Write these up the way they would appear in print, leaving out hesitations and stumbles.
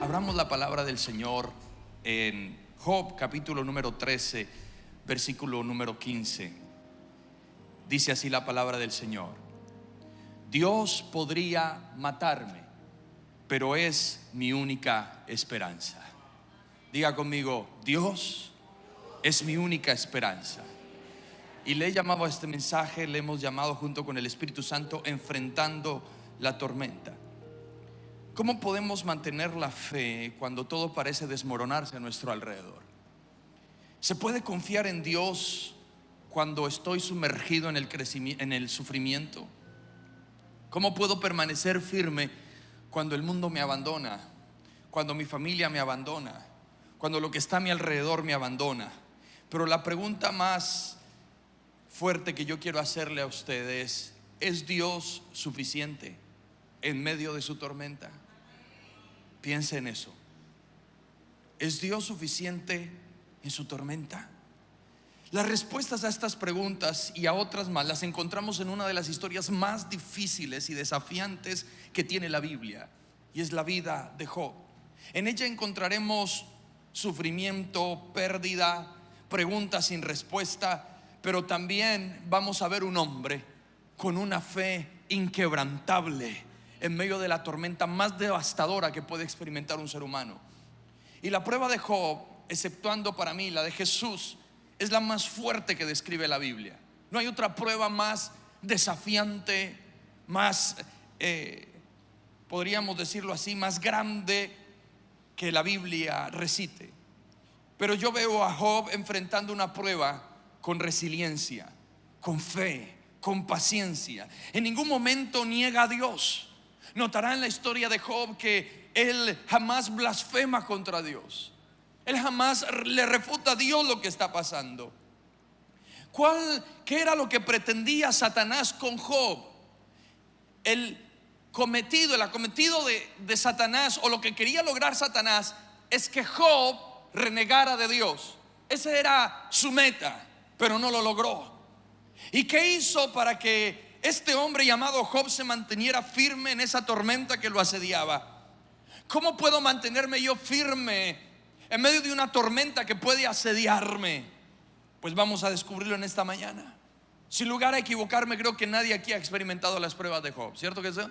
Abramos la palabra del Señor en Job capítulo número 13, versículo número 15. Dice así la palabra del Señor: Dios podría matarme, pero es mi única esperanza. Diga conmigo: Dios es mi única esperanza. Y le he llamado a este mensaje, le hemos llamado junto con el Espíritu Santo, enfrentando la tormenta. ¿Cómo podemos mantener la fe cuando todo parece desmoronarse a nuestro alrededor? ¿Se puede confiar en Dios cuando estoy sumergido en el sufrimiento? ¿Cómo puedo permanecer firme cuando el mundo me abandona, cuando mi familia me abandona, cuando lo que está a mi alrededor me abandona? Pero la pregunta más fuerte que yo quiero hacerle a ustedes: ¿es Dios suficiente en medio de su tormenta? Piense en eso. ¿Es Dios suficiente en su tormenta? Las respuestas a estas preguntas y a otras más las encontramos en una de las historias más difíciles y desafiantes que tiene la Biblia, y es la vida de Job. En ella encontraremos sufrimiento, pérdida, preguntas sin respuesta, pero también vamos a ver un hombre con una fe inquebrantable en medio de la tormenta más devastadora que puede experimentar un ser humano. Y la prueba de Job, exceptuando para mí la de Jesús, es la más fuerte que describe la Biblia. No hay otra prueba más desafiante, más, podríamos decirlo así, más grande que la Biblia recite. Pero yo veo a Job enfrentando una prueba con resiliencia, con fe, con paciencia. En ningún momento niega a Dios. Notará en la historia de Job que él jamás blasfema contra Dios. Él jamás le refuta a Dios lo que está pasando. ¿Qué era lo que pretendía Satanás con Job? El acometido de Satanás, o lo que quería lograr Satanás, es que Job renegara de Dios. Esa era su meta, pero no lo logró. ¿Y qué hizo para que este hombre llamado Job se manteniera firme en esa tormenta que lo asediaba? ¿Cómo puedo mantenerme yo firme en medio de una tormenta que puede asediarme? Pues vamos a descubrirlo en esta mañana. Sin lugar a equivocarme, creo que nadie aquí ha experimentado las pruebas de Job, ¿cierto que sí?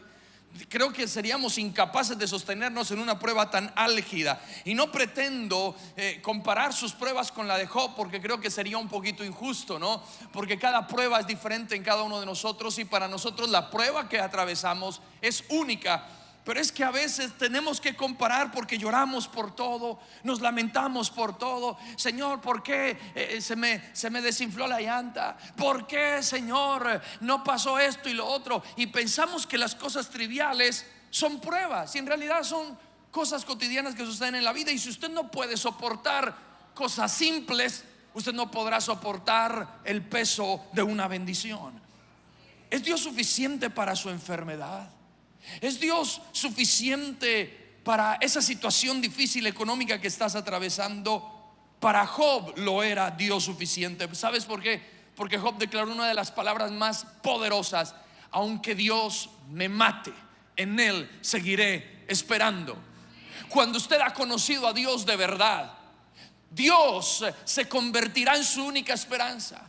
Creo que seríamos incapaces de sostenernos en una prueba tan álgida. Y no pretendo comparar sus pruebas con la de Job, porque creo que sería un poquito injusto, ¿no? Porque cada prueba es diferente en cada uno de nosotros, y para nosotros la prueba que atravesamos es única. Pero es que a veces tenemos que comparar, porque lloramos por todo, nos lamentamos por todo. Señor, ¿por qué se me desinfló la llanta? ¿Por qué, Señor, no pasó esto y lo otro? Y pensamos que las cosas triviales son pruebas, y en realidad son cosas cotidianas que suceden en la vida. Y si usted no puede soportar cosas simples, usted no podrá soportar el peso de una bendición. ¿Es Dios suficiente para su enfermedad? ¿Es Dios suficiente para esa situación difícil económica que estás atravesando? Para Job lo era Dios suficiente. ¿Sabes por qué? Porque Job declaró una de las palabras más poderosas: aunque Dios me mate, en Él seguiré esperando. Cuando usted ha conocido a Dios de verdad, Dios se convertirá en su única esperanza.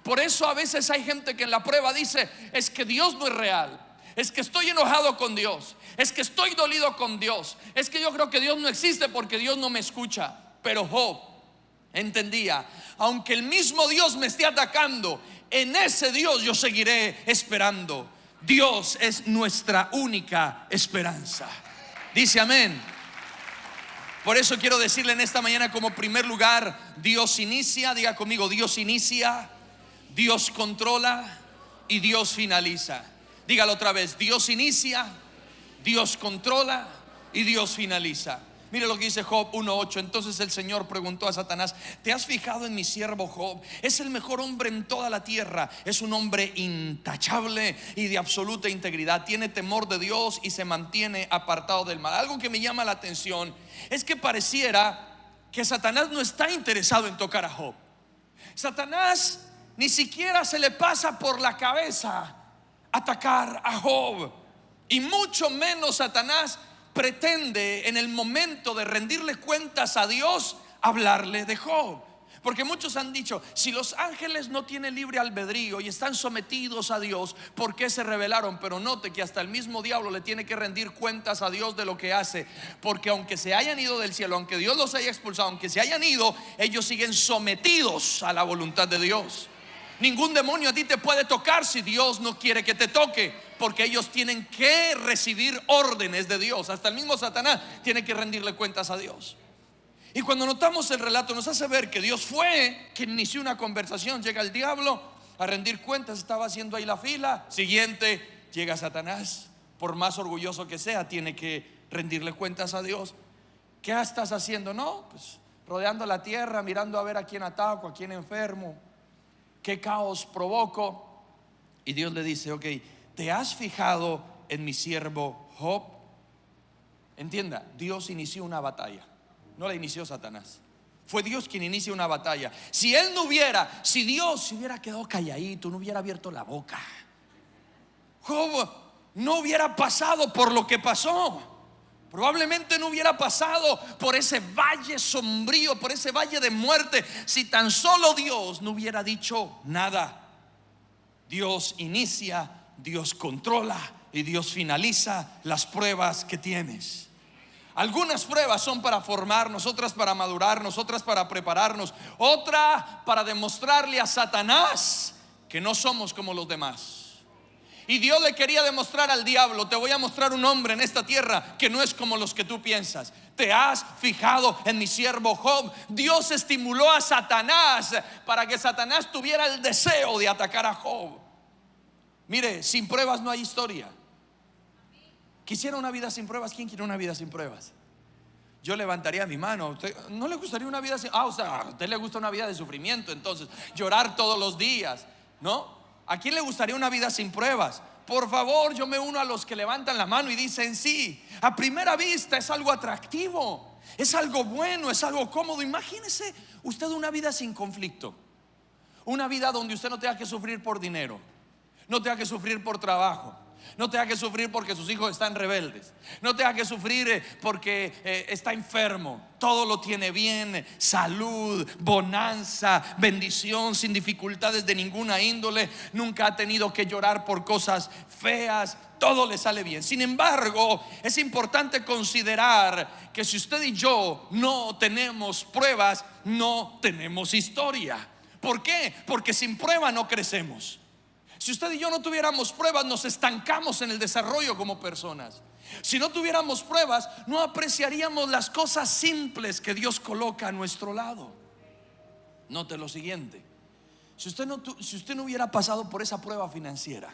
Por eso a veces hay gente que en la prueba dice: es que Dios no es real, es que estoy enojado con Dios, es que estoy dolido con Dios, es que yo creo que Dios no existe porque Dios no me escucha. Pero Job entendía: aunque el mismo Dios me esté atacando, en ese Dios yo seguiré esperando. Dios es nuestra única esperanza. Dice amén. Por eso quiero decirle en esta mañana, como primer lugar, Dios inicia. Diga conmigo: Dios inicia, Dios controla y Dios finaliza. Dígalo otra vez: Dios inicia, Dios controla y Dios finaliza. Mire lo que dice Job 1:8. Entonces el Señor preguntó a Satanás: ¿te has fijado en mi siervo Job? Es el mejor hombre en toda la tierra. Es un hombre intachable y de absoluta integridad. Tiene temor de Dios y se mantiene apartado del mal. Algo que me llama la atención es que pareciera que Satanás no está interesado en tocar a Job. Satanás ni siquiera se le pasa por la cabeza atacar a Job, y mucho menos Satanás pretende en el momento de rendirle cuentas a Dios hablarle de Job. Porque muchos han dicho, si los ángeles no tienen libre albedrío y están sometidos a Dios, ¿por qué se rebelaron? Pero note que hasta el mismo diablo le tiene que rendir cuentas a Dios de lo que hace. Porque aunque se hayan ido del cielo, aunque Dios los haya expulsado, aunque se hayan ido, ellos siguen sometidos a la voluntad de Dios. Ningún demonio a ti te puede tocar si Dios no quiere que te toque, porque ellos tienen que recibir órdenes de Dios. Hasta el mismo Satanás tiene que rendirle cuentas a Dios. Y cuando notamos el relato nos hace ver que Dios fue quien inició una conversación. Llega el diablo a rendir cuentas, estaba haciendo ahí la fila. Siguiente, llega Satanás. Por más orgulloso que sea, tiene que rendirle cuentas a Dios. ¿Qué estás haciendo? No, pues rodeando la tierra, mirando a ver a quién ataco, a quién enfermo, qué caos provoco. Y Dios le dice, ok, ¿te has fijado en mi siervo Job? Entienda, Dios inició una batalla. No la inició Satanás. Fue Dios quien inicia una batalla. Si Dios se hubiera quedado calladito, no hubiera abierto la boca, Job no hubiera pasado por lo que pasó. Probablemente no hubiera pasado por ese valle sombrío, por ese valle de muerte, si tan solo Dios no hubiera dicho nada. Dios inicia, Dios controla y Dios finaliza las pruebas que tienes. Algunas pruebas son para formarnos, otras para madurarnos, otras para prepararnos, otra para demostrarle a Satanás que no somos como los demás. Y Dios le quería demostrar al diablo, te voy a mostrar un hombre en esta tierra que no es como los que tú piensas. ¿Te has fijado en mi siervo Job? Dios estimuló a Satanás para que Satanás tuviera el deseo de atacar a Job. Mire, sin pruebas no hay historia. ¿Quisiera una vida sin pruebas? ¿Quién quiere una vida sin pruebas? Yo levantaría mi mano. ¿Usted no le gustaría una vida sin? O sea, a usted le gusta una vida de sufrimiento, entonces llorar todos los días, ¿no? ¿A quién le gustaría una vida sin pruebas? Por favor, yo me uno a los que levantan la mano y dicen sí. A primera vista es algo atractivo, es algo bueno, es algo cómodo. Imagínese usted una vida sin conflicto, una vida donde usted no tenga que sufrir por dinero, no tenga que sufrir por trabajo, no tenga que sufrir porque sus hijos están rebeldes, no tenga que sufrir porque está enfermo. Todo lo tiene bien, salud, bonanza, bendición, sin dificultades de ninguna índole. Nunca ha tenido que llorar por cosas feas, todo le sale bien. Sin embargo, es importante considerar que si usted y yo no tenemos pruebas, no tenemos historia. ¿Por qué? Porque sin prueba no crecemos. Si usted y yo no tuviéramos pruebas, nos estancamos en el desarrollo como personas. Si no tuviéramos pruebas, no apreciaríamos las cosas simples que Dios coloca a nuestro lado. Note lo siguiente: si usted no hubiera pasado por esa prueba financiera,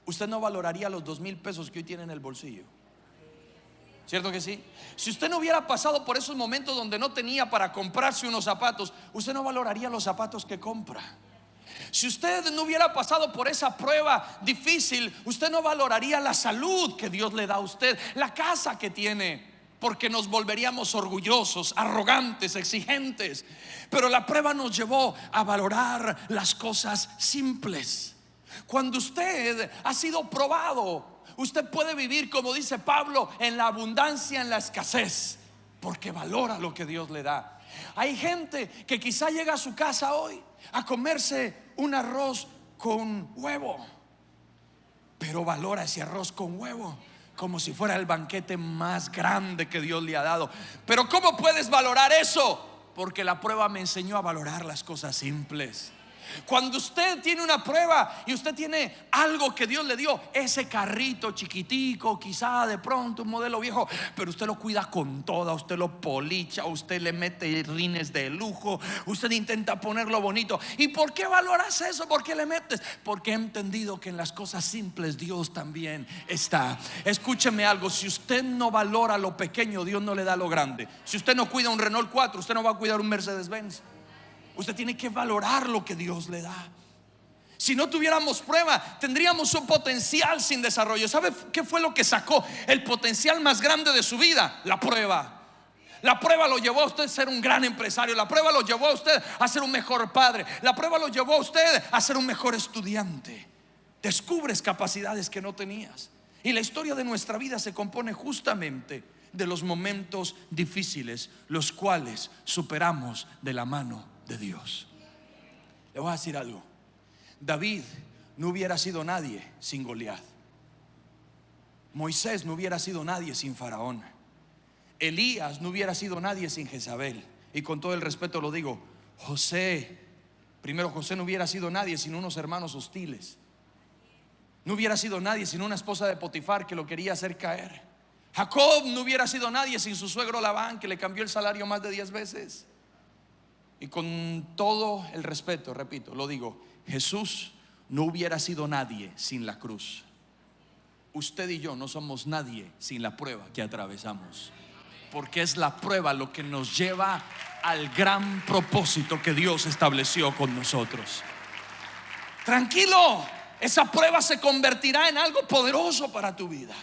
usted no valoraría los 2,000 pesos que hoy tiene en el bolsillo. ¿Cierto que sí? Si usted no hubiera pasado por esos momentos donde no tenía para comprarse unos zapatos, usted no valoraría los zapatos que compra. Si usted no hubiera pasado por esa prueba difícil, usted no valoraría la salud que Dios le da a usted, la casa que tiene, porque nos volveríamos orgullosos, arrogantes, exigentes. Pero la prueba nos llevó a valorar las cosas simples. Cuando usted ha sido probado, usted puede vivir, como dice Pablo, en la abundancia, en la escasez, porque valora lo que Dios le da. Hay gente que quizá llega a su casa hoy a comerse un arroz con huevo, pero valora ese arroz con huevo como si fuera el banquete más grande que Dios le ha dado. Pero ¿cómo puedes valorar eso? Porque la prueba me enseñó a valorar las cosas simples. Cuando usted tiene una prueba y usted tiene algo que Dios le dio, ese carrito chiquitico, quizá de pronto un modelo viejo, pero usted lo cuida con toda, usted lo policha, usted le mete rines de lujo, usted intenta ponerlo bonito. ¿Y por qué valoras eso? ¿Por qué le metes? Porque he entendido que en las cosas simples Dios también está. Escúcheme algo: si usted no valora lo pequeño, Dios no le da lo grande. Si usted no cuida un Renault 4, usted no va a cuidar un Mercedes-Benz. Usted tiene que valorar lo que Dios le da. Si no tuviéramos prueba, tendríamos un potencial sin desarrollo. ¿Sabe qué fue lo que sacó el potencial más grande de su vida? La prueba. La prueba lo llevó a usted a ser un gran empresario. La prueba lo llevó a usted a ser un mejor padre. La prueba lo llevó a usted a ser un mejor estudiante. Descubres capacidades que no tenías. Y la historia de nuestra vida se compone justamente de los momentos difíciles, los cuales superamos de la mano de Dios. Le voy a decir algo: David no hubiera sido nadie sin Goliat. Moisés no hubiera sido nadie sin Faraón. Elías no hubiera sido nadie sin Jezabel. Y con todo el respeto lo digo, José no hubiera sido nadie sin unos hermanos hostiles. No hubiera sido nadie sin una esposa de Potifar que lo quería hacer caer. Jacob no hubiera sido nadie sin su suegro Labán, que le cambió el salario más de 10 veces. Y con todo el respeto, repito, lo digo, Jesús no hubiera sido nadie sin la cruz. Usted y yo no somos nadie sin la prueba que atravesamos, porque es la prueba lo que nos lleva al gran propósito que Dios estableció con nosotros. Tranquilo, esa prueba se convertirá en algo poderoso para tu vida.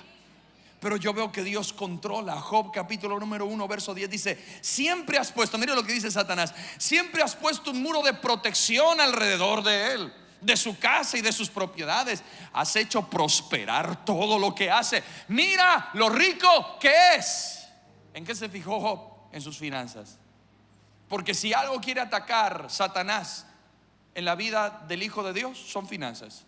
Pero yo veo que Dios controla. Job capítulo número 1 verso 10 dice: siempre has puesto, mire lo que dice Satanás, siempre has puesto un muro de protección alrededor de él, de su casa y de sus propiedades. Has hecho prosperar todo lo que hace. Mira lo rico que es. ¿En qué se fijó Job? En sus finanzas. Porque si algo quiere atacar Satanás en la vida del Hijo de Dios, son finanzas.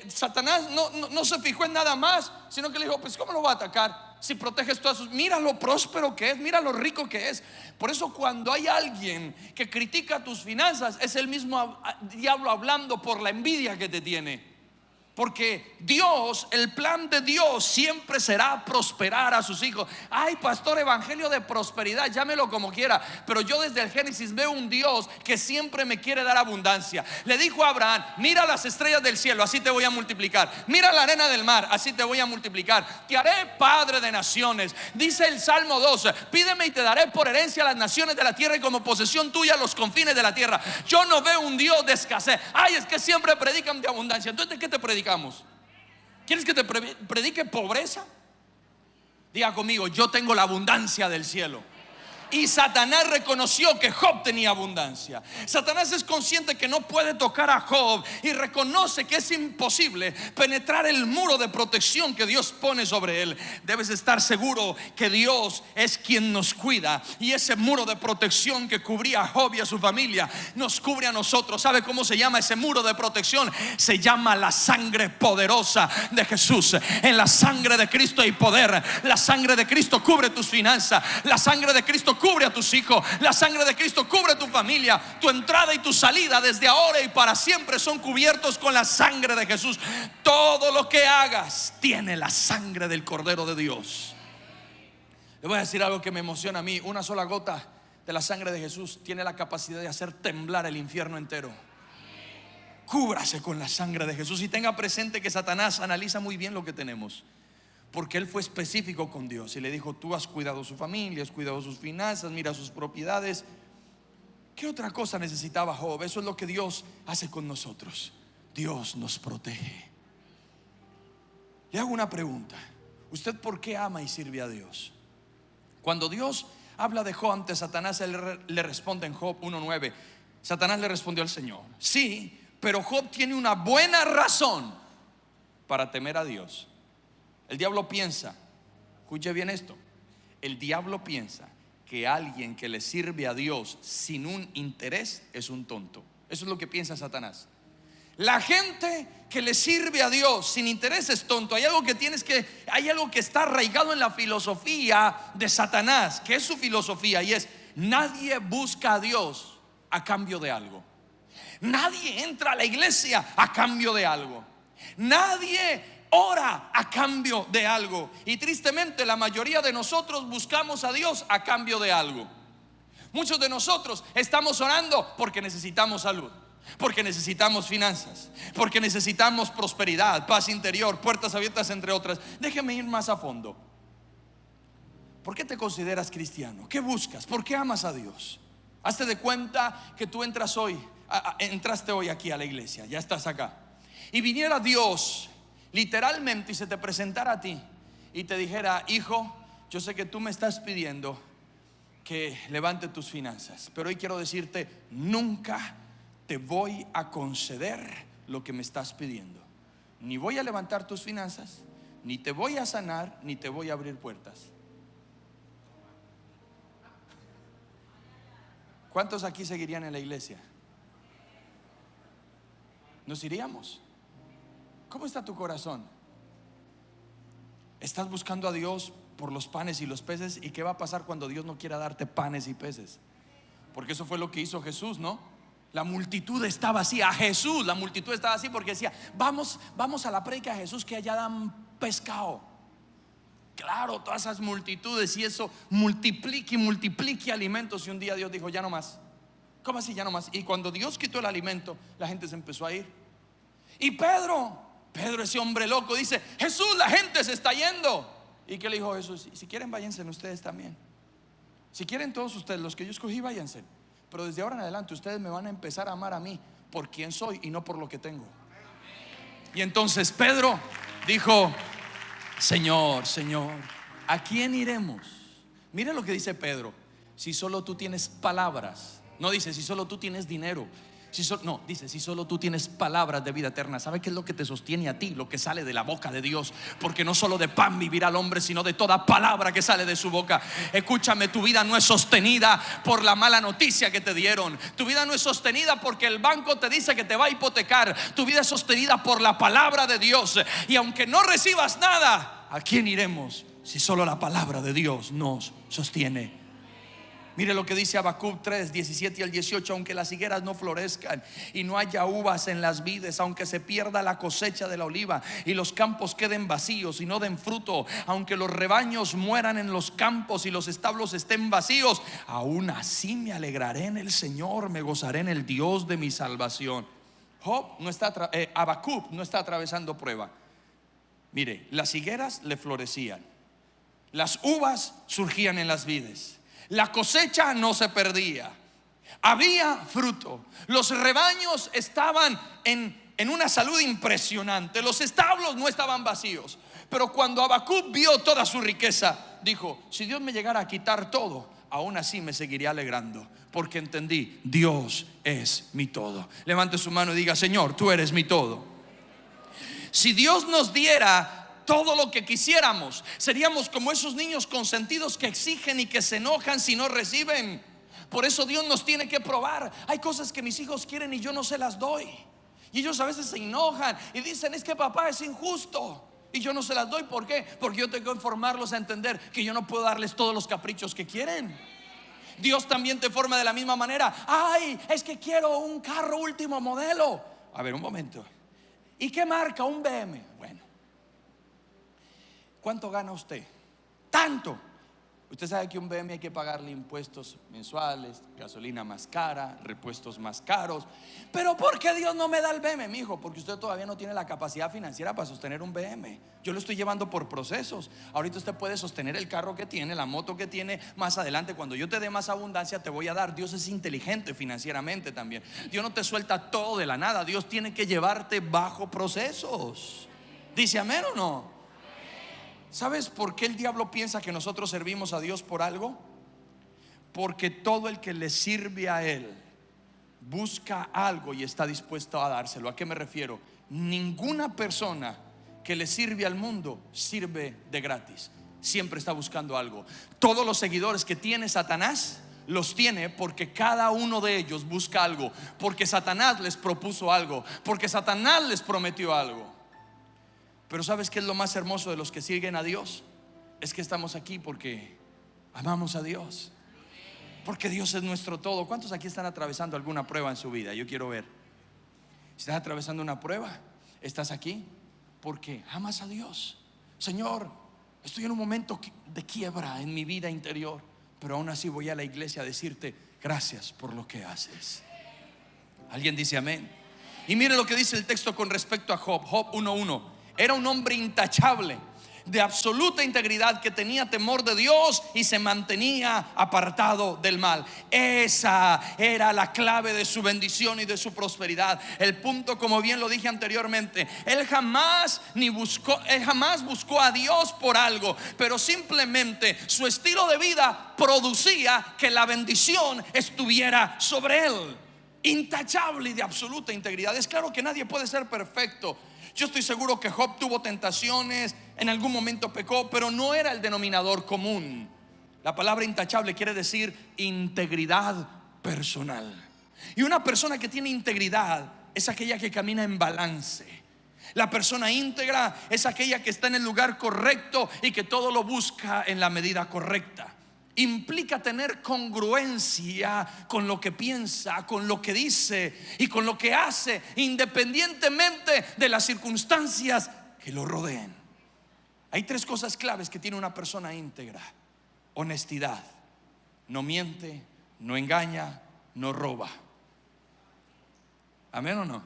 Satanás no se fijó en nada más, sino que le dijo: pues ¿cómo lo va a atacar si proteges todas sus? Mira lo próspero que es, mira lo rico que es. Por eso cuando hay alguien que critica tus finanzas, es el mismo diablo hablando por la envidia que te tiene. Porque Dios, el plan de Dios siempre será prosperar a sus hijos. Ay, pastor, evangelio de prosperidad, llámelo como quiera, pero yo desde el Génesis veo un Dios que siempre me quiere dar abundancia. Le dijo a Abraham: mira las estrellas del cielo, así te voy a multiplicar. Mira la arena del mar, así te voy a multiplicar. Te haré padre de naciones. Dice el Salmo 12: pídeme y te daré por herencia las naciones de la tierra y como posesión tuya los confines de la tierra. Yo no veo un Dios de escasez. Ay, es que siempre predican de abundancia. Entonces, ¿de qué te predican? ¿Quieres que te predique pobreza? Diga conmigo: yo tengo la abundancia del cielo. Y Satanás reconoció que Job tenía abundancia. Satanás es consciente que no puede tocar a Job y reconoce que es imposible penetrar el muro de protección que Dios pone sobre él. Debes estar seguro que Dios es quien nos cuida, y ese muro de protección que cubría a Job y a su familia nos cubre a nosotros. ¿Sabe cómo se llama ese muro de protección? Se llama la sangre poderosa de Jesús. En la sangre de Cristo hay poder. La sangre de Cristo cubre tus finanzas. La sangre de Cristo cubre a tus hijos. La sangre de Cristo cubre tu familia. Tu entrada y tu salida desde ahora y para siempre son cubiertos con la sangre de Jesús. Todo lo que hagas tiene la sangre del Cordero de Dios. Le voy a decir algo que me emociona a mí. Una sola gota de la sangre de Jesús tiene la capacidad de hacer temblar el infierno entero. Cúbrase con la sangre de Jesús y tenga presente que Satanás analiza muy bien lo que tenemos, porque él fue específico con Dios y le dijo: tú has cuidado su familia, has cuidado sus finanzas, mira sus propiedades. ¿Qué otra cosa necesitaba Job? Eso es lo que Dios hace con nosotros. Dios nos protege. Le hago una pregunta: ¿usted por qué ama y sirve a Dios? Cuando Dios habla de Job ante Satanás, él le responde en Job 1:9. Satanás le respondió al Señor: sí, pero Job tiene una buena razón para temer a Dios. El diablo piensa, escuche bien esto, el diablo piensa que alguien que le sirve a Dios sin un interés es un tonto. Eso es lo que piensa Satanás. La gente que le sirve a Dios sin interés es tonto. Hay algo que está arraigado en la filosofía de Satanás, que es su filosofía, y es: nadie busca a Dios a cambio de algo. Nadie entra a la iglesia a cambio de algo. Nadie ora a cambio de algo. Y tristemente la mayoría de nosotros buscamos a Dios a cambio de algo. Muchos de nosotros estamos orando porque necesitamos salud, porque necesitamos finanzas, porque necesitamos prosperidad, paz interior, puertas abiertas, entre otras. Déjeme ir más a fondo. ¿Por qué te consideras cristiano? ¿Qué buscas? ¿Por qué amas a Dios? Hazte de cuenta que tú entraste hoy aquí a la iglesia, ya estás acá, y viniera Dios literalmente y se te presentara a ti y te dijera: hijo, yo sé que tú me estás pidiendo que levante tus finanzas, pero hoy quiero decirte: nunca te voy a conceder lo que me estás pidiendo. ni voy a levantar tus finanzas, ni te voy a sanar, ni te voy a abrir puertas. ¿Cuántos aquí seguirían en la iglesia? Nos iríamos. ¿Cómo está tu corazón? ¿Estás buscando a Dios por los panes y los peces? ¿Y qué va a pasar cuando Dios no quiera darte panes y peces? Porque eso fue lo que hizo Jesús, ¿no? La multitud estaba así, a Jesús la multitud estaba así porque decía: vamos a la predica de Jesús, que allá dan pescado. Claro, todas esas multitudes, y eso multiplique alimentos. Y un día Dios dijo: ya no más. ¿Cómo así ya no más? Y cuando Dios quitó el alimento, la gente se empezó a ir. Y Pedro, ese hombre loco, dice: Jesús, la gente se está yendo. ¿Y qué le dijo Jesús? Si quieren, váyanse ustedes también. Si quieren todos ustedes, los que yo escogí, váyanse. Pero desde ahora en adelante ustedes me van a empezar a amar a mí por quien soy y no por lo que tengo. Y entonces Pedro dijo: Señor, ¿a quién iremos? Mire lo que dice Pedro: si solo tú tienes palabras. No dice si solo tú tienes dinero. No, dice si solo tú tienes palabras de vida eterna. ¿Sabe qué es lo que te sostiene a ti? Lo que sale de la boca de Dios. Porque no solo de pan vivirá el hombre, sino de toda palabra que sale de su boca. Escúchame, tu vida no es sostenida por la mala noticia que te dieron. Tu vida no es sostenida porque el banco te dice que te va a hipotecar. Tu vida es sostenida por la palabra de Dios. Y aunque no recibas nada, ¿a quién iremos si solo la palabra de Dios nos sostiene? Mire lo que dice Habacuc 3, 17 al 18: aunque las higueras no florezcan y no haya uvas en las vides, aunque se pierda la cosecha de la oliva y los campos queden vacíos y no den fruto, aunque los rebaños mueran en los campos y los establos estén vacíos, aún así me alegraré en el Señor, me gozaré en el Dios de mi salvación. Habacuc no está atravesando prueba. Mire, las higueras le florecían, las uvas surgían en las vides, la cosecha no se perdía, había fruto, los rebaños estaban en una salud impresionante, los establos no estaban vacíos. Pero cuando Habacuc vio toda su riqueza, dijo: si Dios me llegara a quitar todo, aún así me seguiría alegrando, porque entendí: Dios es mi todo. Levante su mano y diga: Señor, tú eres mi todo. Si Dios nos diera todo lo que quisiéramos, seríamos como esos niños consentidos que exigen y que se enojan si no reciben. Por eso Dios nos tiene que probar. Hay cosas que mis hijos quieren y yo no se las doy, y ellos a veces se enojan y dicen: es que papá es injusto, y yo no se las doy. ¿Por qué? Porque yo tengo que informarlos a entender que yo no puedo darles todos los caprichos que quieren. Dios también te forma de la misma manera. Ay, es que quiero un carro último modelo. A ver, un momento. ¿Y qué marca? Un BM. Bueno, ¿cuánto gana usted? Tanto. Usted sabe que un BM hay que pagarle impuestos mensuales, gasolina más cara, repuestos más caros. Pero ¿por qué Dios no me da el BM, mi hijo? Porque usted todavía no tiene la capacidad financiera para sostener un BM. Yo lo estoy llevando por procesos. Ahorita usted puede sostener el carro que tiene, la moto que tiene. Más adelante, cuando yo te dé más abundancia, te voy a dar. Dios es inteligente financieramente también. Dios no te suelta todo de la nada. Dios tiene que llevarte bajo procesos. ¿Dice amén o no? ¿Sabes por qué el diablo piensa que nosotros servimos a Dios por algo? Porque todo el que le sirve a Él busca algo y está dispuesto a dárselo. ¿A qué me refiero? Ninguna persona que le sirve al mundo sirve de gratis. Siempre está buscando algo. Todos los seguidores que tiene Satanás los tiene porque cada uno de ellos busca algo. Porque Satanás les propuso algo. Porque Satanás les prometió algo. Pero ¿sabes qué es lo más hermoso de los que siguen a Dios? Es que estamos aquí porque amamos a Dios, porque Dios es nuestro todo. ¿Cuántos aquí están atravesando alguna prueba en su vida? Yo quiero ver. Si estás atravesando una prueba, estás aquí porque amas a Dios. Señor, estoy en un momento de quiebra en mi vida interior, pero aún así voy a la iglesia a decirte: gracias por lo que haces. ¿Alguien dice amén? Y mire lo que dice el texto con respecto a Job. Job 1:1. Era un hombre intachable, de absoluta integridad, que tenía temor de Dios y se mantenía apartado del mal. Esa era la clave de su bendición y de su prosperidad. El punto, como bien lo dije anteriormente, él jamás buscó a Dios por algo, pero simplemente su estilo de vida producía que la bendición estuviera sobre él. Intachable y de absoluta integridad. Es claro que nadie puede ser perfecto. Yo estoy seguro que Job tuvo tentaciones, en algún momento pecó, pero no era el denominador común. La palabra intachable quiere decir integridad personal. Y una persona que tiene integridad es aquella que camina en balance. La persona íntegra es aquella que está en el lugar correcto y que todo lo busca en la medida correcta. Implica tener congruencia con lo que piensa, con lo que dice y con lo que hace, independientemente de las circunstancias que lo rodeen. Hay tres cosas claves que tiene una persona íntegra: honestidad, no miente, no engaña, no roba. ¿Amén o no?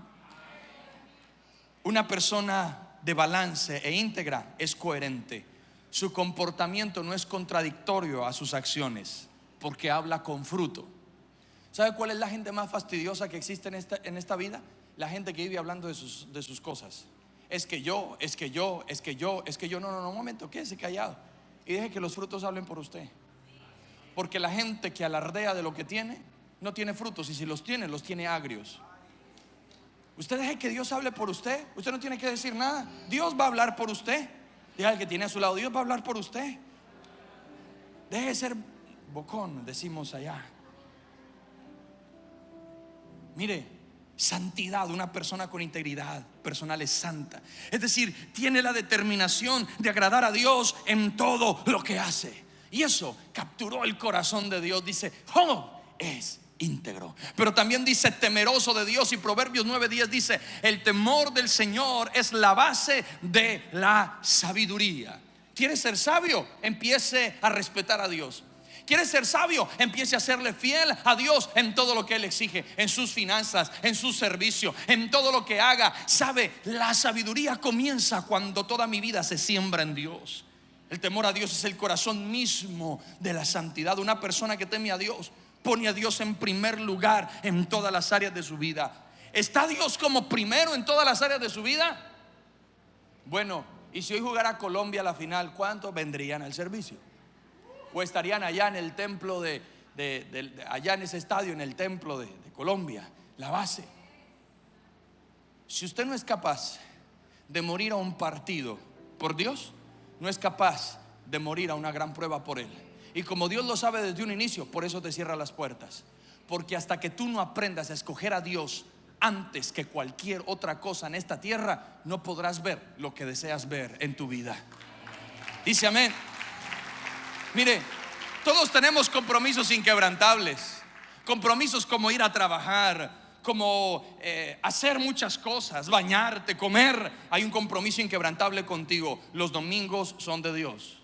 Una persona de balance e íntegra es coherente. Su comportamiento no es contradictorio a sus acciones, porque habla con fruto. ¿Sabe cuál es la gente más fastidiosa que existe en esta vida? La gente que vive hablando de sus cosas. Es que yo. No, un momento, quédese callado y deje que los frutos hablen por usted. Porque la gente que alardea de lo que tiene no tiene frutos, y si los tiene agrios. Usted deje que Dios hable por usted. Usted no tiene que decir nada. Dios va a hablar por usted. Diga al que tiene a su lado: Dios va a hablar por usted. Deje de ser bocón, decimos allá. Mire, santidad. Una persona con integridad personal es santa. Es decir, tiene la determinación de agradar a Dios en todo lo que hace. Y eso capturó el corazón de Dios. Dice: Job es íntegro. Pero también dice temeroso de Dios. Y Proverbios 9:10 dice: el temor del Señor es la base de la sabiduría. ¿Quiere ser sabio? Empiece a respetar a Dios. ¿Quiere ser sabio? Empiece a serle fiel a Dios en todo lo que Él exige, en sus finanzas, en su servicio, en todo lo que haga. ¿Sabe? La sabiduría comienza cuando toda mi vida se siembra en Dios. El temor a Dios es el corazón mismo de la santidad. Una persona que teme a Dios pone a Dios en primer lugar en todas las áreas de su vida. ¿Está Dios como primero en todas las áreas de su vida? Bueno, y si hoy jugara Colombia la final, ¿cuántos vendrían al servicio? ¿O estarían allá en el templo allá en ese estadio, en el templo de Colombia, la base? Si usted no es capaz de morir a un partido por Dios, no es capaz de morir a una gran prueba por Él. Y como Dios lo sabe desde un inicio, por eso te cierra las puertas. Porque hasta que tú no aprendas a escoger a Dios antes que cualquier otra cosa en esta tierra, no podrás ver lo que deseas ver en tu vida. Dice amén. Mire, todos tenemos compromisos inquebrantables. Compromisos como ir a trabajar, como hacer muchas cosas, bañarte, comer. Hay un compromiso inquebrantable contigo. Los domingos son de Dios.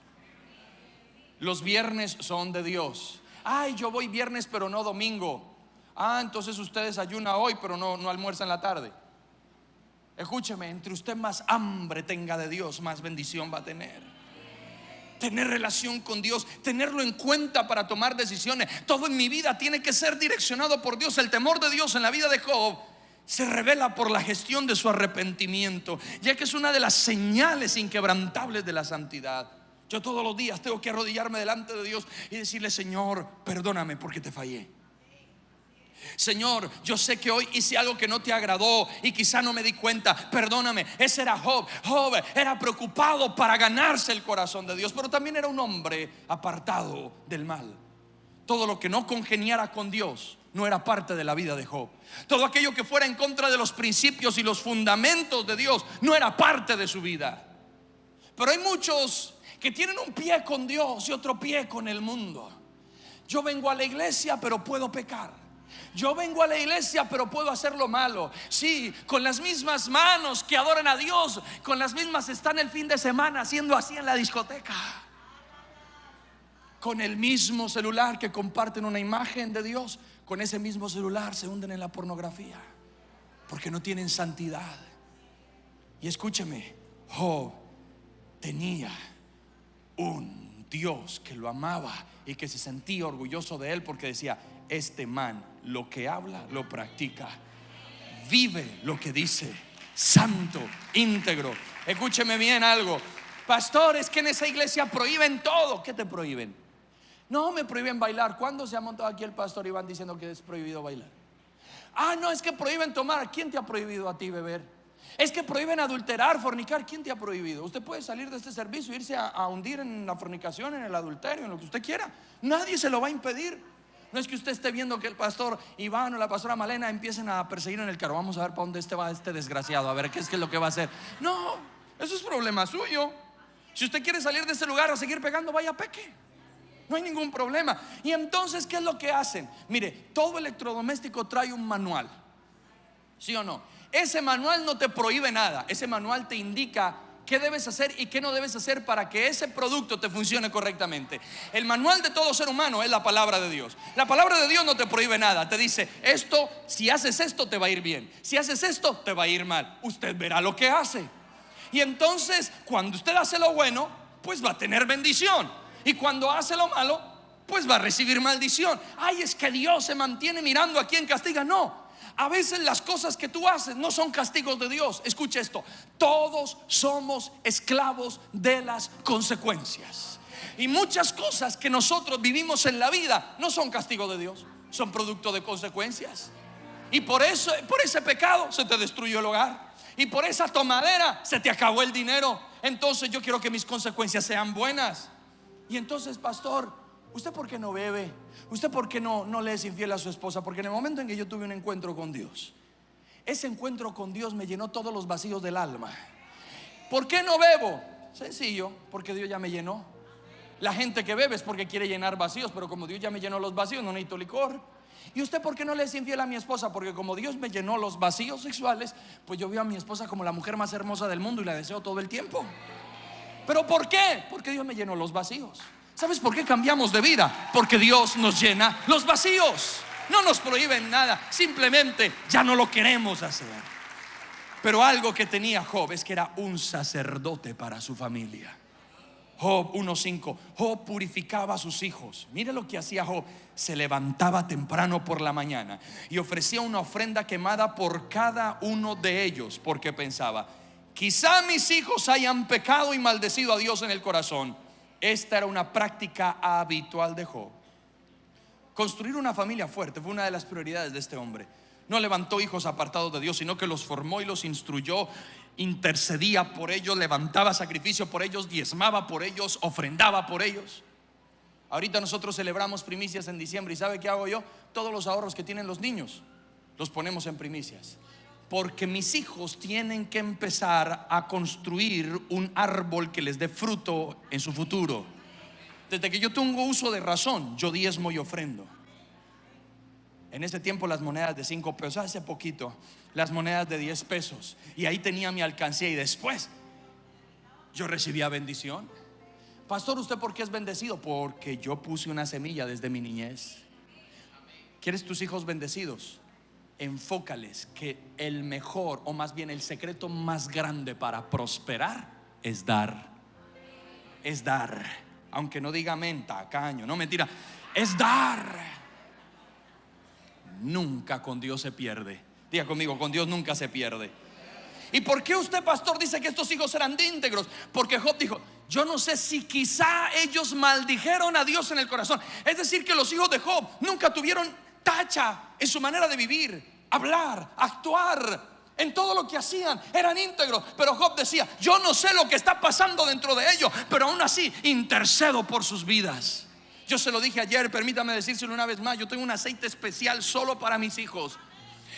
Los viernes son de Dios. Ay, yo voy viernes pero no domingo. Ah, entonces usted desayuna hoy pero no almuerza en la tarde. Escúcheme, entre usted más hambre tenga de Dios, más bendición va a tener. Tener relación con Dios, tenerlo en cuenta para tomar decisiones. Todo en mi vida tiene que ser direccionado por Dios. El temor de Dios en la vida de Job se revela por la gestión de su arrepentimiento, ya que es una de las señales inquebrantables de la santidad. Yo todos los días tengo que arrodillarme delante de Dios y decirle: Señor, perdóname porque te fallé. Señor, yo sé que hoy hice algo que no te agradó y quizá no me di cuenta, perdóname. Ese era Job. Job era preocupado para ganarse el corazón de Dios, pero también era un hombre apartado del mal. Todo lo que no congeniara con Dios no era parte de la vida de Job. Todo aquello que fuera en contra de los principios y los fundamentos de Dios no era parte de su vida. Pero hay muchos que tienen un pie con Dios y otro pie con el mundo. Yo vengo a la iglesia pero puedo pecar. Yo vengo a la iglesia pero puedo hacer lo malo. Sí, con las mismas manos que adoran a Dios, con las mismas están el fin de semana haciendo así en la discoteca. Con el mismo celular que comparten una imagen de Dios, con ese mismo celular se hunden en la pornografía, porque no tienen santidad. Y escúcheme, Job tenía un Dios que lo amaba y que se sentía orgulloso de él, porque decía: este man lo que habla lo practica, vive lo que dice, santo, íntegro. Escúcheme bien algo: pastor, es que en esa iglesia prohíben todo. ¿Qué te prohíben? No, me prohíben bailar. ¿Cuándo se ha montado aquí el pastor Iván diciendo que es prohibido bailar? Ah, no, es que prohíben tomar. ¿Quién te ha prohibido a ti beber? Es que prohíben adulterar, fornicar. ¿Quién te ha prohibido? Usted puede salir de este servicio e irse a hundir en la fornicación, en el adulterio, en lo que usted quiera. Nadie se lo va a impedir. No es que usted esté viendo que el pastor Iván o la pastora Malena empiecen a perseguir en el carro. Vamos a ver para dónde va este desgraciado, a ver qué es lo que va a hacer. No, eso es problema suyo. Si usted quiere salir de ese lugar a seguir pegando, vaya, peque. No hay ningún problema. Y entonces, ¿qué es lo que hacen? Mire, todo electrodoméstico trae un manual, ¿sí o no? Ese manual no te prohíbe nada. Ese manual te indica qué debes hacer y qué no debes hacer para que ese producto te funcione correctamente. El manual de todo ser humano es la palabra de Dios. La palabra de Dios no te prohíbe nada. Te dice, esto, si haces esto te va a ir bien, si haces esto te va a ir mal. Usted verá lo que hace. Y entonces, cuando usted hace lo bueno, pues va a tener bendición. Y cuando hace lo malo, pues va a recibir maldición. Ay, es que Dios se mantiene mirando a quien castiga. No. A veces las cosas que tú haces no son castigos de Dios. Escucha esto: todos somos esclavos de las consecuencias. Y muchas cosas que nosotros vivimos en la vida no son castigo de Dios, son producto de consecuencias. Y por eso, por ese pecado se te destruyó el hogar, y por esa tomadera se te acabó el dinero. Entonces yo quiero que mis consecuencias sean buenas. Y entonces, pastor, ¿usted por qué no bebe? ¿Usted por qué no le es infiel a su esposa? Porque en el momento en que yo tuve un encuentro con Dios, ese encuentro con Dios me llenó todos los vacíos del alma. ¿Por qué no bebo? Sencillo, porque Dios ya me llenó. La gente que bebe es porque quiere llenar vacíos, pero como Dios ya me llenó los vacíos, no necesito licor. ¿Y usted por qué no le es infiel a mi esposa? Porque como Dios me llenó los vacíos sexuales, pues yo veo a mi esposa como la mujer más hermosa del mundo y la deseo todo el tiempo. ¿Pero por qué? Porque Dios me llenó los vacíos. ¿Sabes por qué cambiamos de vida? Porque Dios nos llena los vacíos. No nos prohíben nada, simplemente ya no lo queremos hacer. Pero algo que tenía Job es que era un sacerdote para su familia. Job 1:5. Job purificaba a sus hijos. Mire lo que hacía Job. Se levantaba temprano por la mañana y ofrecía una ofrenda quemada por cada uno de ellos, porque pensaba: quizá mis hijos hayan pecado y maldecido a Dios en el corazón. Esta era una práctica habitual de Job. Construir una familia fuerte fue una de las prioridades de este hombre. No levantó hijos apartados de Dios, sino que los formó y los instruyó, intercedía por ellos, levantaba sacrificio por ellos, diezmaba por ellos, ofrendaba por ellos. Ahorita nosotros celebramos primicias en diciembre, y ¿sabe qué hago yo? Todos los ahorros que tienen los niños los ponemos en primicias, porque mis hijos tienen que empezar a construir un árbol que les dé fruto en su futuro. Desde que yo tengo uso de razón, yo diezmo y ofrendo. En ese tiempo las monedas de 5 pesos, hace poquito las monedas de 10 pesos, y ahí tenía mi alcancía, y después yo recibía bendición. Pastor, ¿usted por qué es bendecido? Porque yo puse una semilla desde mi niñez. ¿Quieres tus hijos bendecidos? Enfócales que el mejor, o más bien el secreto más grande para prosperar es dar. Es dar. Aunque no diga amén, tacaño, no, mentira, es dar. Nunca con Dios se pierde. Diga conmigo, con Dios nunca se pierde. ¿Y por qué usted, pastor, dice que estos hijos eran íntegros? Porque Job dijo: yo no sé si quizá ellos maldijeron a Dios en el corazón. Es decir, que los hijos de Job nunca tuvieron tacha en su manera de vivir, hablar, actuar. En todo lo que hacían eran íntegros. Pero Job decía: yo no sé lo que está pasando dentro de ellos, pero aún así intercedo por sus vidas. Yo se lo dije ayer, permítame decírselo una vez más. Yo tengo un aceite especial solo para mis hijos.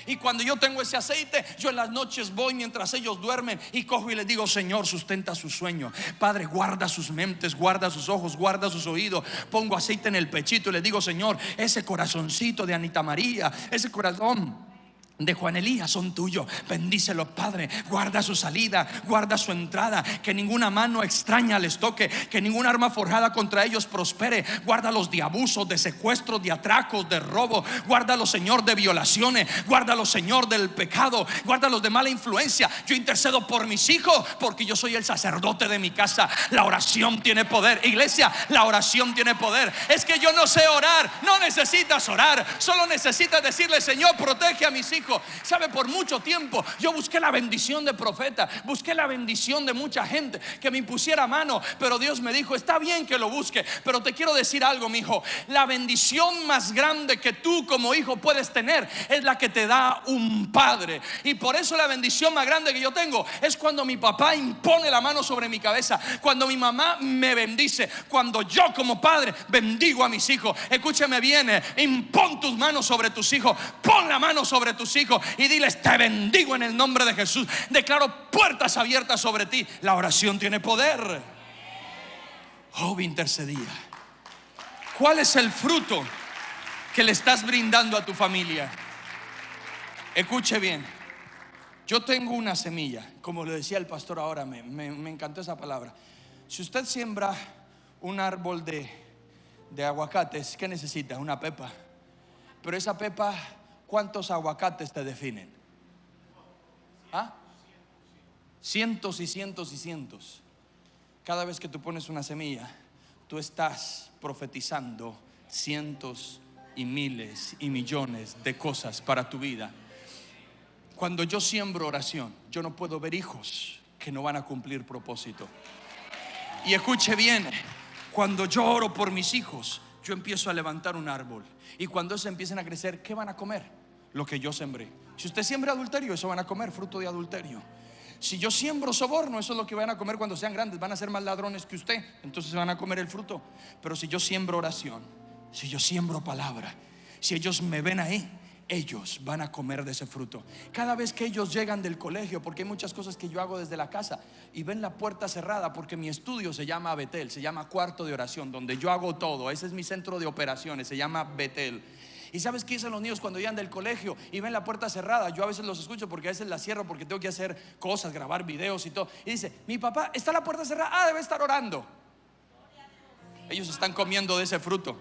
Y cuando yo tengo ese aceite, yo en las noches voy mientras ellos duermen y cojo y les digo: Señor, sustenta su sueño. Padre, guarda sus mentes, guarda sus ojos, guarda sus oídos. Pongo aceite en el pechito y les digo: Señor, ese corazoncito de Anita María, ese corazón de Juan Elías son tuyos. Bendícelo, Padre. Guarda su salida, guarda su entrada. Que ninguna mano extraña les toque, que ninguna arma forjada contra ellos prospere. Guárdalos de abusos, de secuestros, de atracos, de robo. Guárdalos, Señor, de violaciones. Guárdalos, Señor, del pecado. Guárdalos de mala influencia. Yo intercedo por mis hijos, porque yo soy el sacerdote de mi casa. La oración tiene poder. Iglesia, la oración tiene poder. Es que yo no sé orar. No necesitas orar, solo necesitas decirle: Señor, protege a mis hijos. hijos. Sabe, por mucho tiempo yo busqué la bendición de profeta, busqué la bendición de mucha gente que me impusiera mano, pero Dios me dijo: está bien que lo busque, pero te quiero decir algo, mi hijo. La bendición más grande que tú como hijo puedes tener es la que te da un padre. Y por eso la bendición más grande que yo tengo es cuando mi papá impone la mano sobre mi cabeza, cuando mi mamá me bendice, cuando yo como padre bendigo a mis hijos. Escúchame bien, impon tus manos sobre tus hijos, pon la mano sobre tus hijos y diles: te bendigo en el nombre de Jesús, declaro puertas abiertas sobre ti. La oración tiene poder. Job intercedía. ¿Cuál es el fruto que le estás brindando a tu familia? Escuche bien. Yo tengo una semilla, como le decía el pastor ahora, me encantó esa palabra. Si usted siembra un árbol de aguacates, ¿qué necesita? Una pepa. Pero esa pepa, ¿cuántos aguacates te definen? ¿Ah? Cientos y cientos y cientos. Cada vez que tú pones una semilla, tú estás profetizando cientos y miles y millones de cosas para tu vida. Cuando yo siembro oración, yo no puedo ver hijos que no van a cumplir propósito. Y escuche bien, cuando yo oro por mis hijos, yo empiezo a levantar un árbol. Y cuando se empiecen a crecer, ¿qué van a comer? Lo que yo sembré. Si usted siembra adulterio, eso van a comer, fruto de adulterio. Si yo siembro soborno, eso es lo que van a comer cuando sean grandes. Van a ser más ladrones que usted, entonces van a comer el fruto. Pero si yo siembro oración, si yo siembro palabra, si ellos me ven ahí, ellos van a comer de ese fruto. Cada vez que ellos llegan del colegio, porque hay muchas cosas que yo hago desde la casa, y ven la puerta cerrada, porque mi estudio se llama Betel, se llama cuarto de oración, donde yo hago todo. Ese es mi centro de operaciones, se llama Betel. ¿Y sabes qué dicen los niños cuando llegan del colegio y ven la puerta cerrada? Yo a veces los escucho, porque a veces la cierro porque tengo que hacer cosas, grabar videos y todo. Y dice: mi papá, ¿está la puerta cerrada? Ah, debe estar orando. Ellos están comiendo de ese fruto.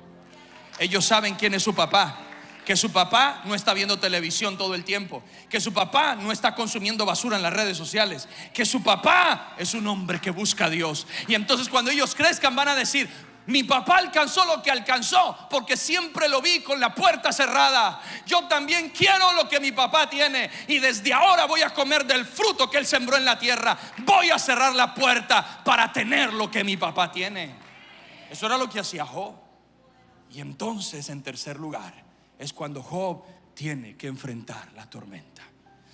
Ellos saben quién es su papá. Que su papá no está viendo televisión todo el tiempo, que su papá no está consumiendo basura en las redes sociales, que su papá es un hombre que busca a Dios. Y entonces cuando ellos crezcan van a decir: mi papá alcanzó lo que alcanzó porque siempre lo vi con la puerta cerrada. Yo también quiero lo que mi papá tiene, y desde ahora voy a comer del fruto que él sembró en la tierra. Voy a cerrar la puerta para tener lo que mi papá tiene. Eso era lo que hacía Job. Y entonces, en tercer lugar, es cuando Job tiene que enfrentar la tormenta.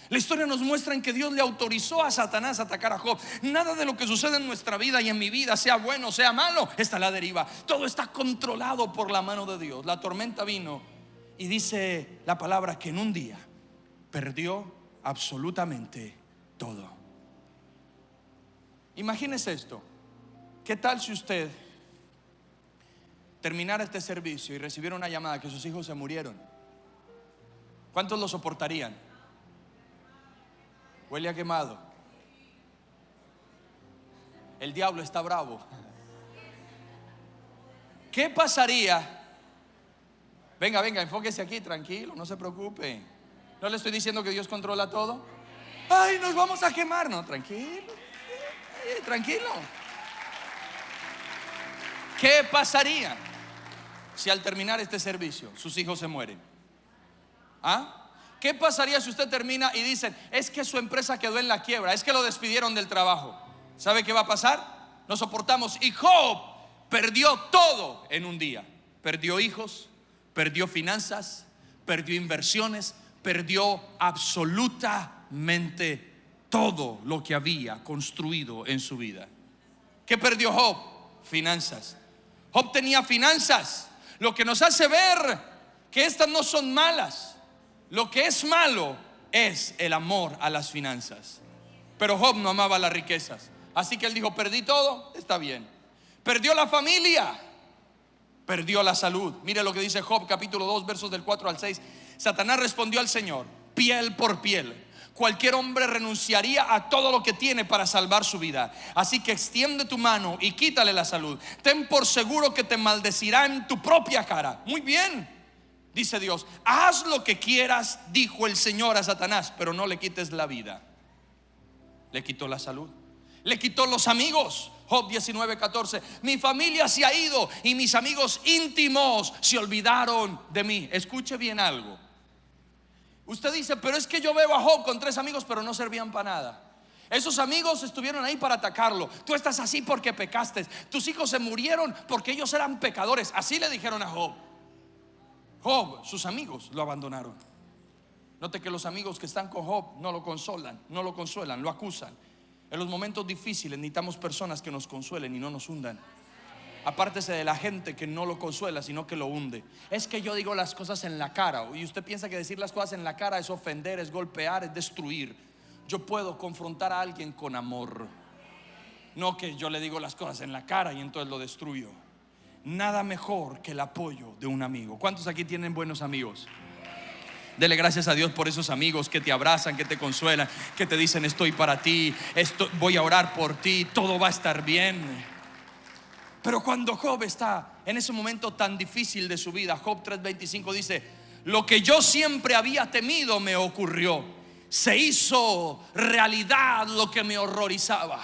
La historia nos muestra en que Dios le autorizó a Satanás a atacar a Job. Nada de lo que sucede en nuestra vida y en mi vida, sea bueno o sea malo, está a la deriva. Todo está controlado por la mano de Dios. La tormenta vino y dice la palabra que en un día perdió absolutamente todo. Imagínese esto. ¿Qué tal si usted terminara este servicio y recibiera una llamada que sus hijos se murieron? ¿Cuántos lo soportarían? Huele a quemado. El diablo está bravo. ¿Qué pasaría? Venga, enfóquese aquí, tranquilo, no se preocupe. No le estoy diciendo que Dios controla todo. Ay, nos vamos a quemar. No, tranquilo, tranquilo. ¿Qué pasaría si al terminar este servicio sus hijos se mueren? ¿Ah? ¿Qué pasaría si usted termina y dicen: es que su empresa quedó en la quiebra, es que lo despidieron del trabajo? ¿Sabe qué va a pasar? No soportamos. Y Job perdió todo en un día. Perdió hijos, perdió finanzas, perdió inversiones, perdió absolutamente todo lo que había construido en su vida. ¿Qué perdió Job? Finanzas. Job tenía finanzas, lo que nos hace ver que estas no son malas. Lo que es malo es el amor a las finanzas. Pero Job no amaba las riquezas, así que él dijo: perdí todo, está bien. Perdió la familia, perdió la salud. Mire lo que dice Job capítulo 2 versos del 4 al 6. Satanás respondió al Señor: piel por piel. Cualquier hombre renunciaría a todo lo que tiene para salvar su vida. Así que extiende tu mano y quítale la salud. Ten por seguro que te maldecirá en tu propia cara. Muy bien, dice Dios: haz lo que quieras, dijo el Señor a Satanás, pero no le quites la vida. Le quitó la salud, le quitó los amigos. Job 19:14. Mi familia se ha ido y mis amigos íntimos se olvidaron de mí. Escuche bien algo. Usted dice, pero es que yo veo a Job con 3 amigos, pero no servían para nada. Esos amigos estuvieron ahí para atacarlo. Tú estás así porque pecaste. Tus hijos se murieron porque ellos eran pecadores. Así le dijeron a Job. Job, sus amigos lo abandonaron. Note que los amigos que están con Job no lo consuelan, lo acusan. En los momentos difíciles necesitamos personas que nos consuelen y no nos hundan. Apártese de la gente que no lo consuela, sino que lo hunde. Es que yo digo las cosas en la cara, y usted piensa que decir las cosas en la cara es ofender, es golpear, es destruir. Yo puedo confrontar a alguien con amor, no que yo le digo las cosas en la cara y entonces lo destruyo. Nada mejor que el apoyo de un amigo. ¿Cuántos aquí tienen buenos amigos? Dele gracias a Dios por esos amigos que te abrazan, que te consuelan, que te dicen estoy para ti, voy a orar por ti, todo va a estar bien. Pero cuando Job está en ese momento tan difícil de su vida, Job 3:25 dice: lo que yo siempre había temido me ocurrió. Se hizo realidad lo que me horrorizaba.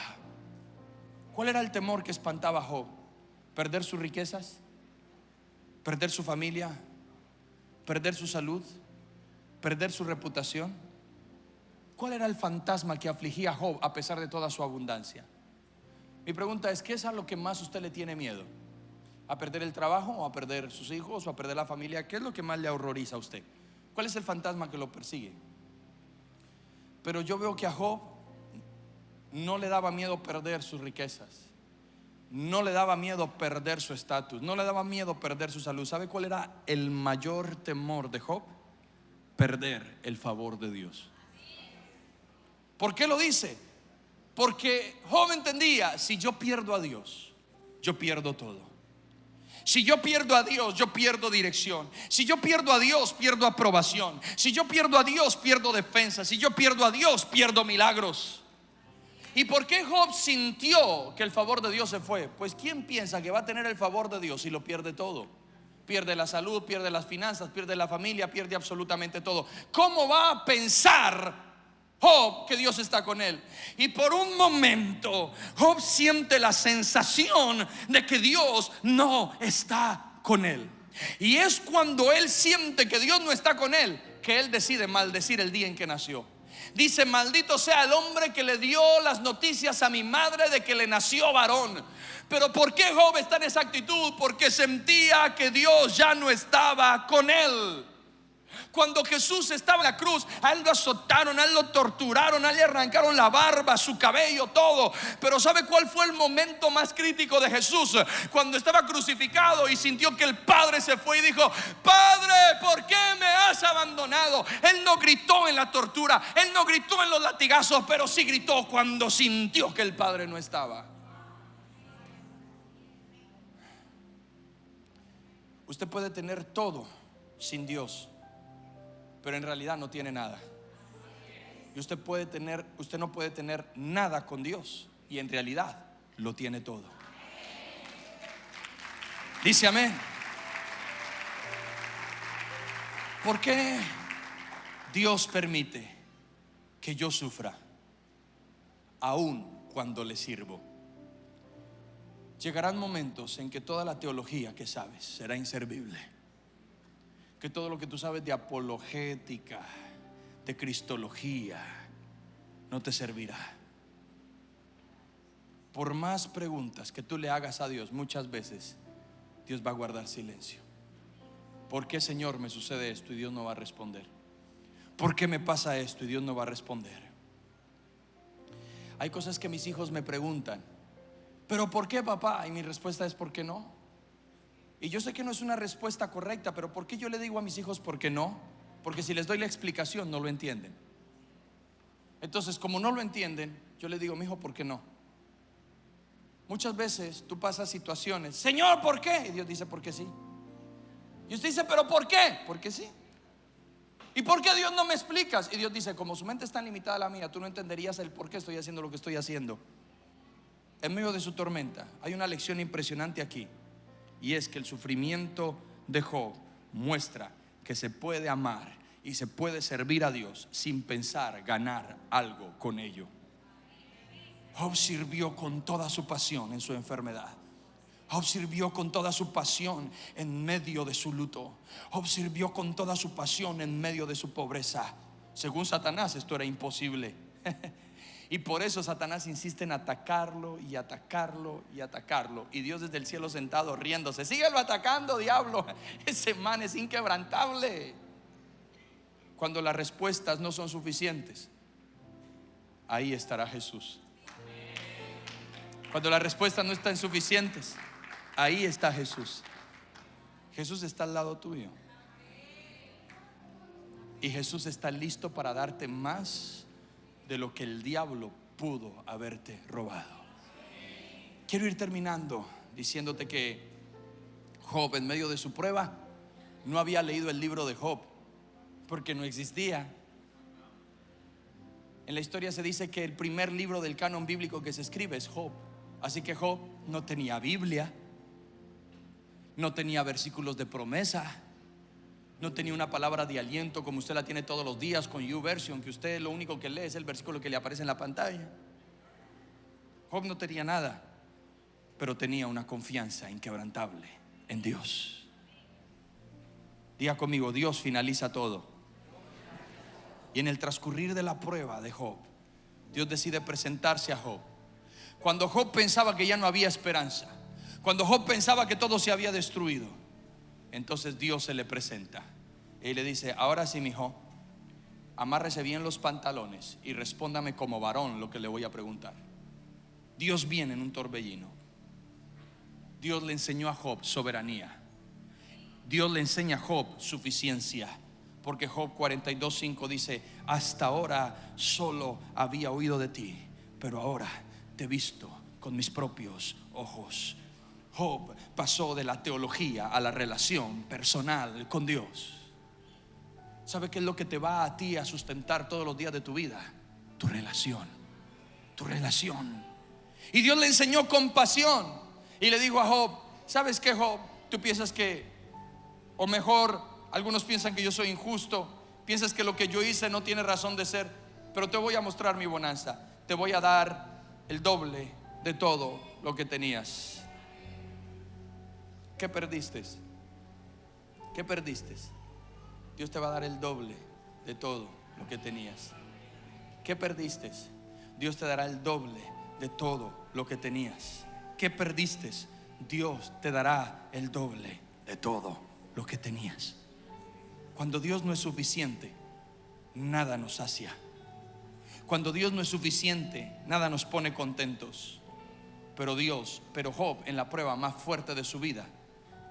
¿Cuál era el temor que espantaba a Job? ¿Perder sus riquezas? ¿Perder su familia? ¿Perder su salud? ¿Perder su reputación? ¿Cuál era el fantasma que afligía a Job a pesar de toda su abundancia? Mi pregunta es, ¿qué es a lo que más usted le tiene miedo? ¿A perder el trabajo o a perder sus hijos o a perder la familia? ¿Qué es lo que más le horroriza a usted? ¿Cuál es el fantasma que lo persigue? Pero yo veo que a Job no le daba miedo perder sus riquezas, no le daba miedo perder su estatus, no le daba miedo perder su salud. ¿Sabe cuál era el mayor temor de Job? Perder el favor de Dios. ¿Por qué lo dice? Porque Job entendía, si yo pierdo a Dios, yo pierdo todo. Si yo pierdo a Dios, yo pierdo dirección. Si yo pierdo a Dios, pierdo aprobación. Si yo pierdo a Dios, pierdo defensa. Si yo pierdo a Dios, pierdo milagros. ¿Y por qué Job sintió que el favor de Dios se fue? Pues ¿quién piensa que va a tener el favor de Dios si lo pierde todo? Pierde la salud, pierde las finanzas, pierde la familia, pierde absolutamente todo. ¿Cómo va a pensar Job que Dios está con él? Y por un momento Job siente la sensación de que Dios no está con él. Y es cuando él siente que Dios no está con él que él decide maldecir el día en que nació. Dice: maldito sea el hombre que le dio las noticias a mi madre de que le nació varón. Pero ¿por qué Job está en esa actitud? Porque sentía que Dios ya no estaba con él. Cuando Jesús estaba en la cruz, a él lo azotaron, a él lo torturaron, a él le arrancaron la barba, su cabello, todo. Pero ¿sabe cuál fue el momento más crítico de Jesús? Cuando estaba crucificado y sintió que el Padre se fue y dijo: Padre, ¿por qué me has abandonado? Él no gritó en la tortura, él no gritó en los latigazos, pero sí gritó cuando sintió que el Padre no estaba. Usted puede tener todo sin Dios, pero en realidad no tiene nada. Y usted no puede tener nada con Dios y en realidad lo tiene todo. Dice amén. ¿Por qué Dios permite que yo sufra aun cuando le sirvo? Llegarán momentos en que toda la teología que sabes será inservible, que todo lo que tú sabes de apologética, de cristología, no te servirá. Por más preguntas que tú le hagas a Dios, muchas veces Dios va a guardar silencio. ¿Por qué, Señor, me sucede esto y Dios no va a responder? ¿Por qué me pasa esto y Dios no va a responder? Hay cosas que mis hijos me preguntan: ¿pero por qué, papá? Y mi respuesta es: ¿por qué no? Y yo sé que no es una respuesta correcta, pero ¿por qué yo le digo a mis hijos por qué no? Porque si les doy la explicación no lo entienden. Entonces, como no lo entienden, yo le digo: mi hijo, ¿por qué no? Muchas veces tú pasas situaciones: Señor, ¿por qué? Y Dios dice: porque sí. Y usted dice: ¿pero por qué? Porque sí. ¿Y por qué, Dios, no me explicas? Y Dios dice: como su mente es tan limitada a la mía, tú no entenderías el por qué estoy haciendo lo que estoy haciendo. En medio de su tormenta hay una lección impresionante aquí, y es que el sufrimiento de Job muestra que se puede amar y se puede servir a Dios sin pensar ganar algo con ello. Job sirvió con toda su pasión en su enfermedad. Job sirvió con toda su pasión en medio de su luto. Job sirvió con toda su pasión en medio de su pobreza. Según Satanás, esto era imposible. Y por eso Satanás insiste en atacarlo y atacarlo y atacarlo. Y Dios desde el cielo sentado riéndose: síguelo atacando, diablo. Ese man es inquebrantable. Cuando las respuestas no son suficientes, ahí estará Jesús. Cuando las respuestas no están suficientes, ahí está Jesús. Jesús está al lado tuyo. Y Jesús está listo para darte más de lo que el diablo pudo haberte robado. Quiero ir terminando diciéndote que Job, en medio de su prueba, no había leído el libro de Job, porque no existía. En la historia se dice que el primer libro del canon bíblico que se escribe es Job. Así que Job no tenía Biblia, no tenía versículos de promesa, no tenía una palabra de aliento como usted la tiene todos los días con YouVersion, que usted lo único que lee es el versículo que le aparece en la pantalla. Job no tenía nada, pero tenía una confianza inquebrantable en Dios. Diga conmigo: Dios finaliza todo. Y en el transcurrir de la prueba de Job, Dios decide presentarse a Job. Cuando Job pensaba que ya no había esperanza, cuando Job pensaba que todo se había destruido, entonces Dios se le presenta y le dice: ahora sí, mi Job, amárrese bien los pantalones y respóndame como varón lo que le voy a preguntar. Dios viene en un torbellino. Dios le enseñó a Job soberanía. Dios le enseña a Job suficiencia. Porque Job 42:5 dice: hasta ahora solo había oído de ti, pero ahora te he visto con mis propios ojos. Job pasó de la teología a la relación personal con Dios. ¿Sabe qué es lo que te va a ti a sustentar todos los días de tu vida? Tu relación. Tu relación. Y Dios le enseñó compasión y le dijo a Job: ¿sabes qué, Job? Tú piensas que, o mejor, algunos piensan que yo soy injusto, piensas que lo que yo hice no tiene razón de ser, pero te voy a mostrar mi bonanza. Te voy a dar el doble de todo lo que tenías. ¿Qué perdiste? ¿Qué perdiste? Dios te va a dar el doble de todo lo que tenías. ¿Qué perdiste? Dios te dará el doble de todo lo que tenías. ¿Qué perdiste? Dios te dará el doble de todo lo que tenías. Cuando Dios no es suficiente, nada nos sacia. Cuando Dios no es suficiente, nada nos pone contentos. Pero Job, en la prueba más fuerte de su vida,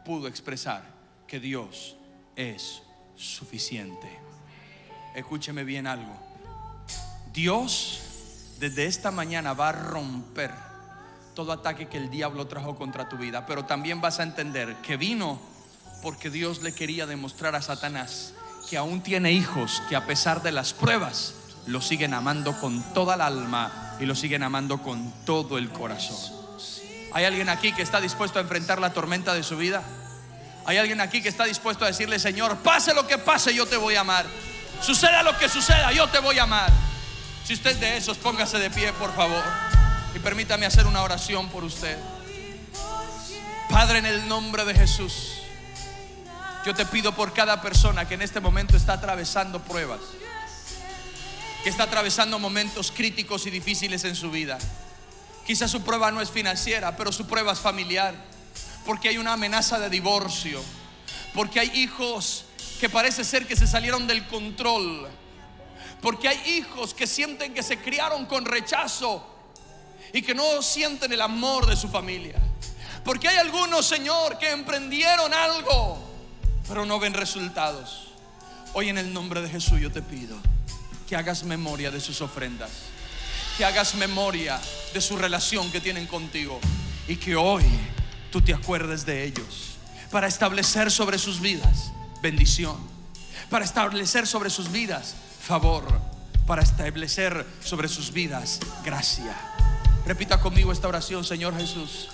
pudo expresar que Dios es suficiente. Escúcheme bien algo. Dios desde esta mañana va a romper todo ataque que el diablo trajo contra tu vida. Pero también vas a entender que vino porque Dios le quería demostrar a Satanás que aún tiene hijos que, a pesar de las pruebas, lo siguen amando con toda el alma y lo siguen amando con todo el corazón. ¿Hay alguien aquí que está dispuesto a enfrentar la tormenta de su vida? ¿Hay alguien aquí que está dispuesto a decirle: Señor, pase lo que pase, yo te voy a amar? Suceda lo que suceda, yo te voy a amar. Si usted es de esos, póngase de pie, por favor, y permítame hacer una oración por usted. Padre, en el nombre de Jesús, yo te pido por cada persona que en este momento está atravesando pruebas, que está atravesando momentos críticos y difíciles en su vida. Quizás su prueba no es financiera, pero su prueba es familiar, porque hay una amenaza de divorcio, porque hay hijos que parece ser que se salieron del control, porque hay hijos que sienten que se criaron con rechazo y que no sienten el amor de su familia, porque hay algunos, Señor, que emprendieron algo pero no ven resultados. Hoy, en el nombre de Jesús, yo te pido que hagas memoria de sus ofrendas, que hagas memoria de su relación que tienen contigo, y que hoy tú te acuerdes de ellos para establecer sobre sus vidas bendición, para establecer sobre sus vidas favor, para establecer sobre sus vidas gracia. Repita conmigo esta oración: Señor Jesús,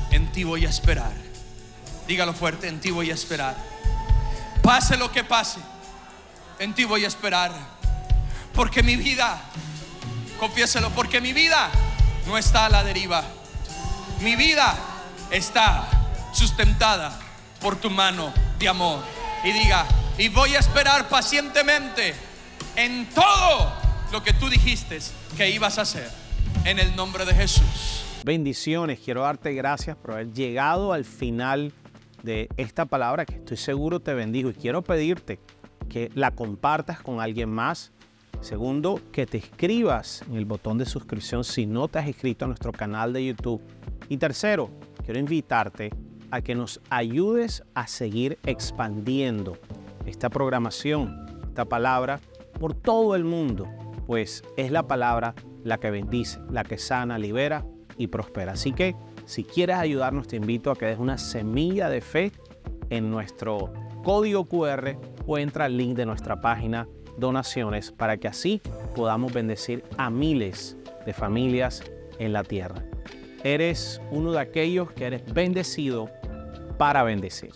en ti voy a esperar. Dígalo fuerte: en ti voy a esperar. Pase lo que pase, en ti voy a esperar. Porque mi vida, confiéselo, porque mi vida no está a la deriva. Mi vida está sustentada por tu mano de amor. Y diga, y voy a esperar pacientemente en todo lo que tú dijiste que ibas a hacer, en el nombre de Jesús. Bendiciones, quiero darte gracias por haber llegado al final de esta palabra que estoy seguro te bendijo, y quiero pedirte que la compartas con alguien más. Segundo, que te inscribas en el botón de suscripción si no te has inscrito a nuestro canal de YouTube. Y tercero, quiero invitarte a que nos ayudes a seguir expandiendo esta programación, esta palabra por todo el mundo, pues es la palabra la que bendice, la que sana, libera y prospera. Así que si quieres ayudarnos, te invito a que des una semilla de fe en nuestro código QR o entra al link de nuestra página Donaciones para que así podamos bendecir a miles de familias en la tierra. Eres uno de aquellos que eres bendecido para bendecir.